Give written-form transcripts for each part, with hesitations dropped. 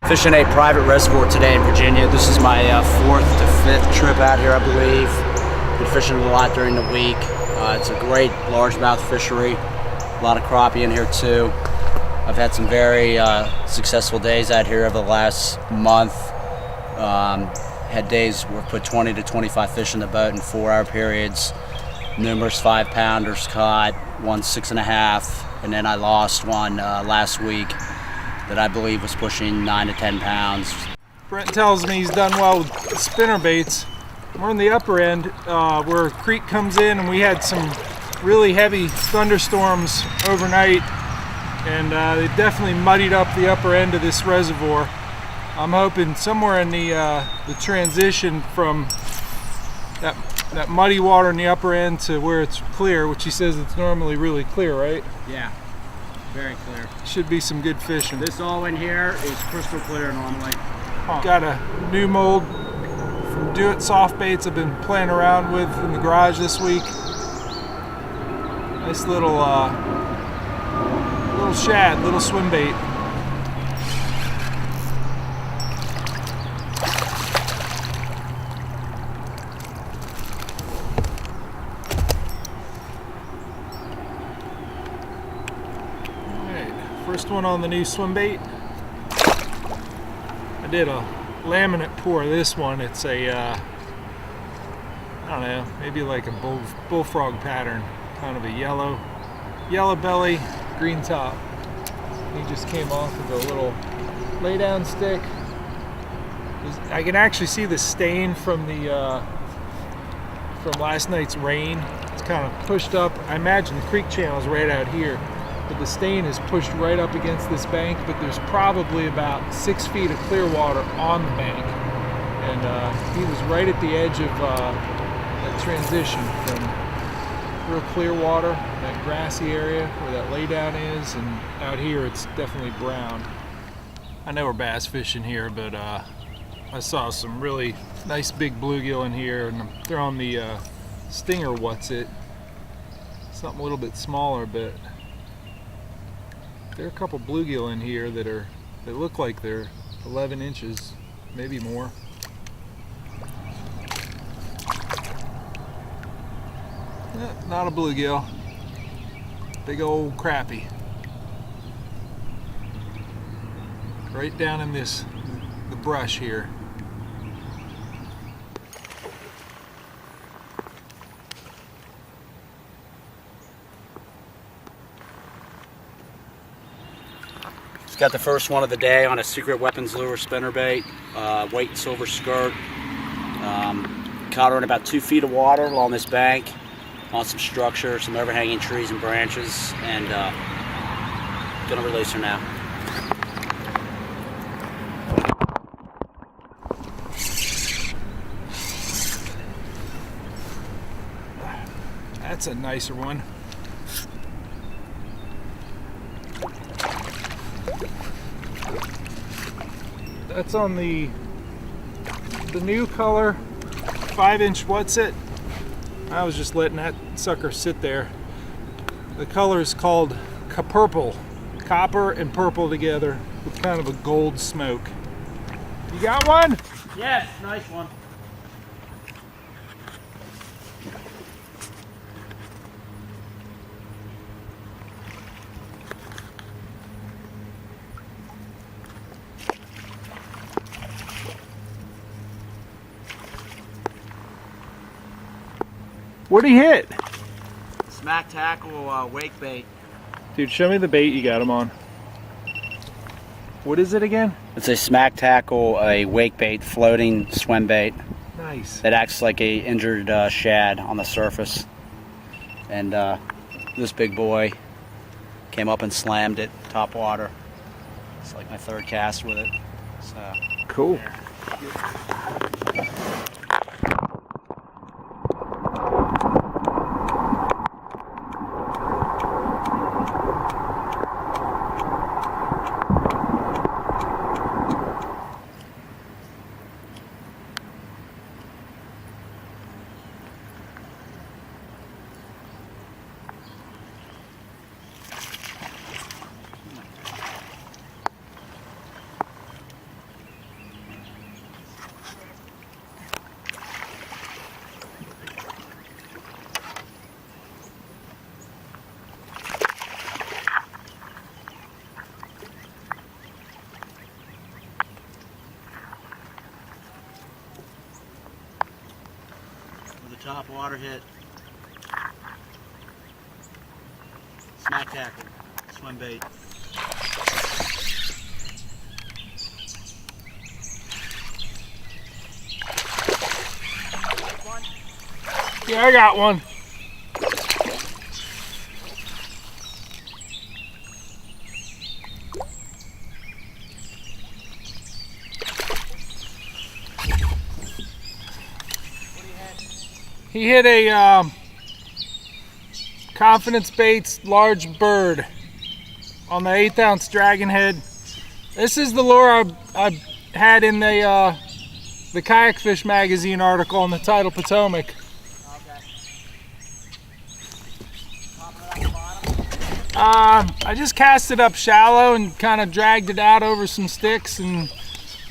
Fishing a private reservoir today in Virginia. This is my 4th to 5th trip out here, I believe. Been fishing a lot during the week. It's a great largemouth fishery. A lot of crappie in here too. I've had some very successful days out here over the last month. Had days where I put 20 to 25 fish in the boat in 4-hour periods. Numerous 5-pounders caught, one 6.5, and then I lost one last week that I believe was pushing 9 to 10 pounds. Brent tells me he's done well with spinner baits. We're in the upper end where a creek comes in, and we had some really heavy thunderstorms overnight, and they definitely muddied up the upper end of this reservoir. I'm hoping somewhere in the transition from that muddy water in the upper end to where it's clear, which he says it's normally really clear, right? Yeah, very clear. Should be some good fishing. This all in here is crystal clear normally. Got a new mold from Do It Soft Baits I've been playing around with in the garage this week. Nice little shad, little swim bait. First one on the new swim bait. I did a laminate pour this one. It's a, I don't know, maybe like a bullfrog pattern. Kind of a yellow belly, green top. He just came off of a little laydown stick. I can actually see the stain from the from last night's rain. It's kind of pushed up. I imagine the creek channel is right out here. But the stain is pushed right up against this bank, but there's probably about 6 feet of clear water on the bank. And he was right at the edge of that transition from real clear water, that grassy area where that laydown is, and out here it's definitely brown. I know we're bass fishing here, but I saw some really nice big bluegill in here, and I'm throwing the Stinger What's It. Something a little bit smaller, but there are a couple bluegill in here that look like they're 11 inches, maybe more. Not a bluegill. Big old crappie. Right down in the brush here. Just got the first one of the day on a secret weapons lure spinnerbait, white and silver skirt. Caught her in about 2 feet of water along this bank, on some structure, some overhanging trees and branches, and gonna release her now. That's a nicer one. That's on the new color 5-inch What's It. I was just letting that sucker sit there. The color is called Purple. Copper and purple together with kind of a gold smoke. You got one? Yes, nice one. What'd he hit? Smack tackle wake bait. Dude, show me the bait you got him on. What is it again? It's a smack tackle, a wake bait, floating swim bait. Nice. That acts like a injured shad on the surface. And this big boy came up and slammed it top water. It's like my 3rd cast with it. So cool. top water hit. Smack tackle, swim bait. Yeah, I got one. He hit a Confidence Baits large bird on the 1/8 ounce dragon head. This is the lure I had in the Kayak Fish magazine article on the tidal Potomac. I just cast it up shallow and kind of dragged it out over some sticks, and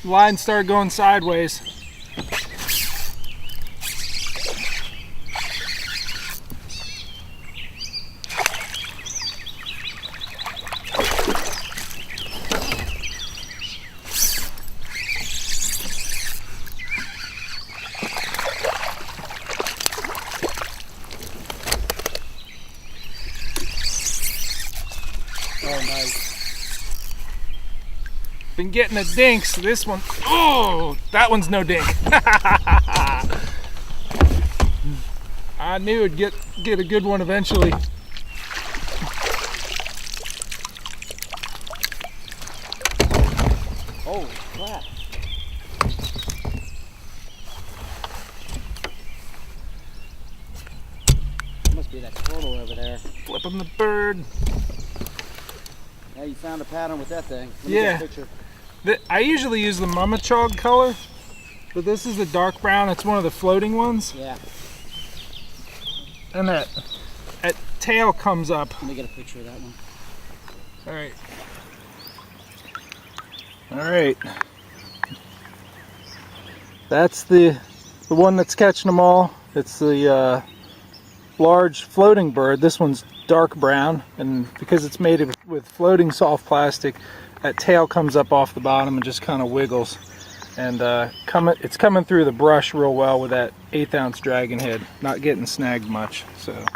the line started going sideways. Oh, nice. Been getting a dink, so this one, oh, that one's no dink. I knew it'd get a good one eventually. Holy crap. Must be that turtle over there. Flipping the bird. Yeah, you found a pattern with that thing. Let me Yeah. get a picture. I usually use the mama chog color, but this is the dark brown. It's one of the floating ones. Yeah. And that tail comes up. Let me get a picture of that one. All right. All right. That's the one that's catching them all. It's the large floating bird. This one's dark brown, and because it's made with floating soft plastic, that tail comes up off the bottom and just kind of wiggles. And it's coming through the brush real well with that 1/8 ounce dragon head. Not getting snagged much. So let's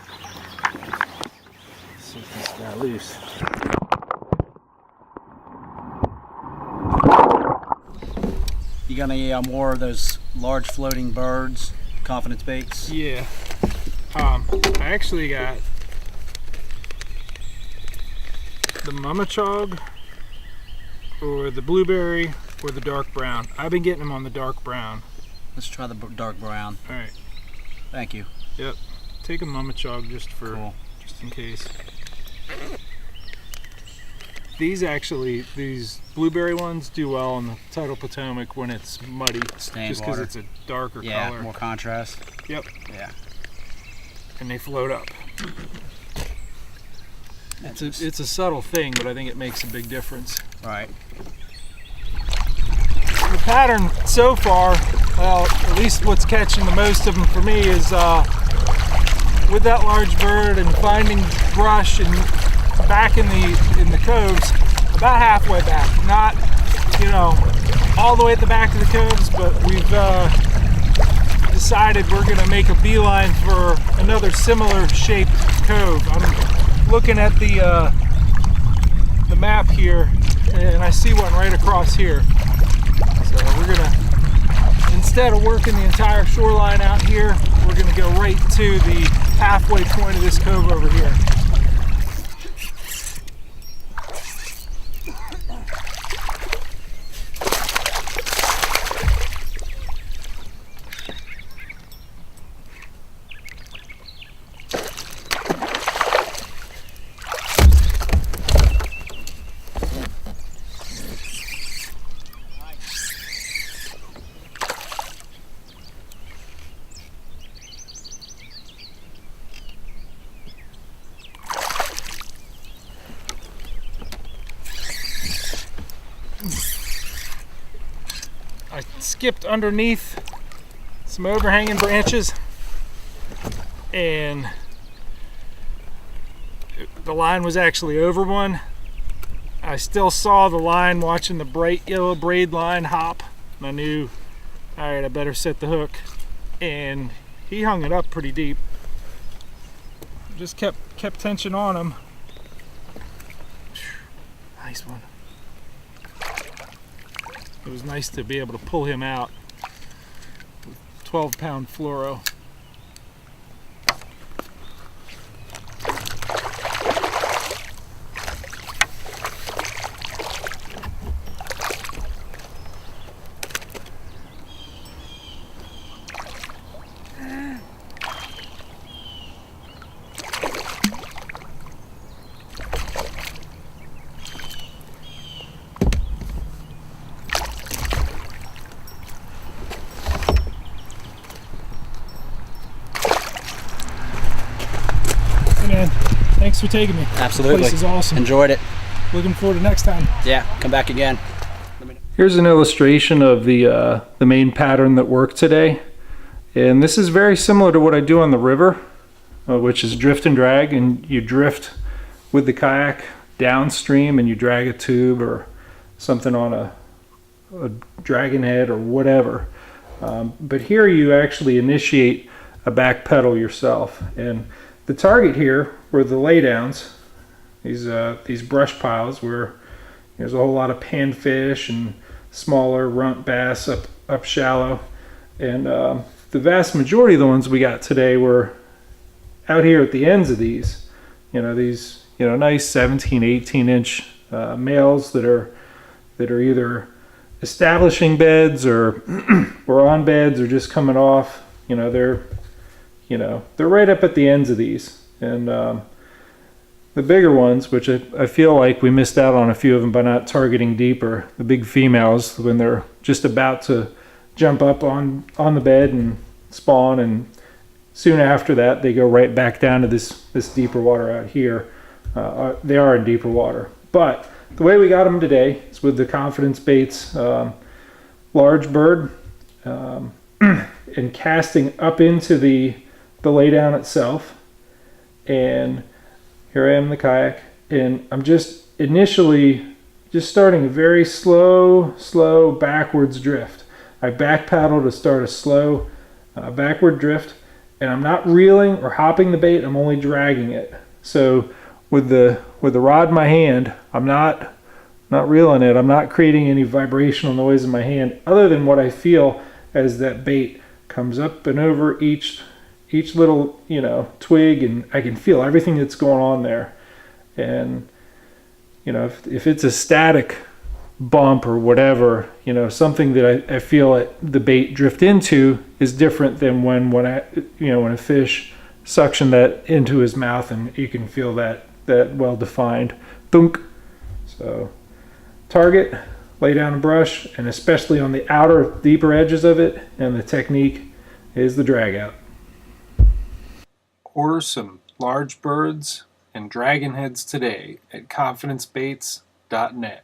see if this guy loose. You got any more of those large floating birds, Confidence Baits? Yeah. I actually got the mama chog, or the blueberry, or the dark brown. I've been getting them on the dark brown. Let's try the dark brown. All right. Thank you. Yep. Take a mama chog just just in case. These blueberry ones do well on the tidal Potomac when it's muddy, Stained just because water. it's a darker Yeah, color. more contrast. Yep. Yeah. And they float up. It's a subtle thing, but I think it makes a big difference. Right. The pattern so far, well, at least what's catching the most of them for me is with that large bird and finding brush and back in the coves, about halfway back. Not, all the way at the back of the coves, but we've decided we're going to make a beeline for another similar shaped cove. I'm looking at the map here, and I see one right across here. So we're gonna, instead of working the entire shoreline out here, we're gonna go right to the halfway point of this cove over here. I skipped underneath some overhanging branches, and the line was actually over one. I still saw the line watching the bright yellow braid line hop, and I knew, all right, I better set the hook. And he hung it up pretty deep. Just kept tension on him. Nice one. It was nice to be able to pull him out with 12-pound fluoro. Man, thanks for taking me. Absolutely. This place is awesome. Enjoyed it. Looking forward to next time. Yeah, come back again. Here's an illustration of the main pattern that worked today. And this is very similar to what I do on the river, which is drift and drag. And you drift with the kayak downstream and you drag a tube or something on a dragon head or whatever. But here you actually initiate a back pedal yourself. And the target here were the laydowns, these brush piles where there's a whole lot of panfish and smaller runt bass up shallow. And the vast majority of the ones we got today were out here at the ends of these. These nice 17, 18-inch males that are either establishing beds or on beds or just coming off. They're right up at the ends of these. And the bigger ones, which I feel like we missed out on a few of them by not targeting deeper, the big females, when they're just about to jump up on the bed and spawn, and soon after that they go right back down to this deeper water out here. They are in deeper water. But the way we got them today is with the Confidence Baits large bird and casting up into the laydown itself. And here I am in the kayak, and I'm just initially starting a very slow backwards drift. I back paddle to start a slow backward drift, and I'm not reeling or hopping the bait, I'm only dragging it. So with the rod in my hand, I'm not reeling it, I'm not creating any vibrational noise in my hand other than what I feel as that bait comes up and over each little twig, and I can feel everything that's going on there. And if it's a static bump or whatever, something that I feel the bait drift into is different than when a fish suction that into his mouth and you can feel that well defined thunk. So target, lay down a brush, and especially on the outer deeper edges of it, and the technique is the drag out. Order some large birds and dragon heads today at confidencebaits.net.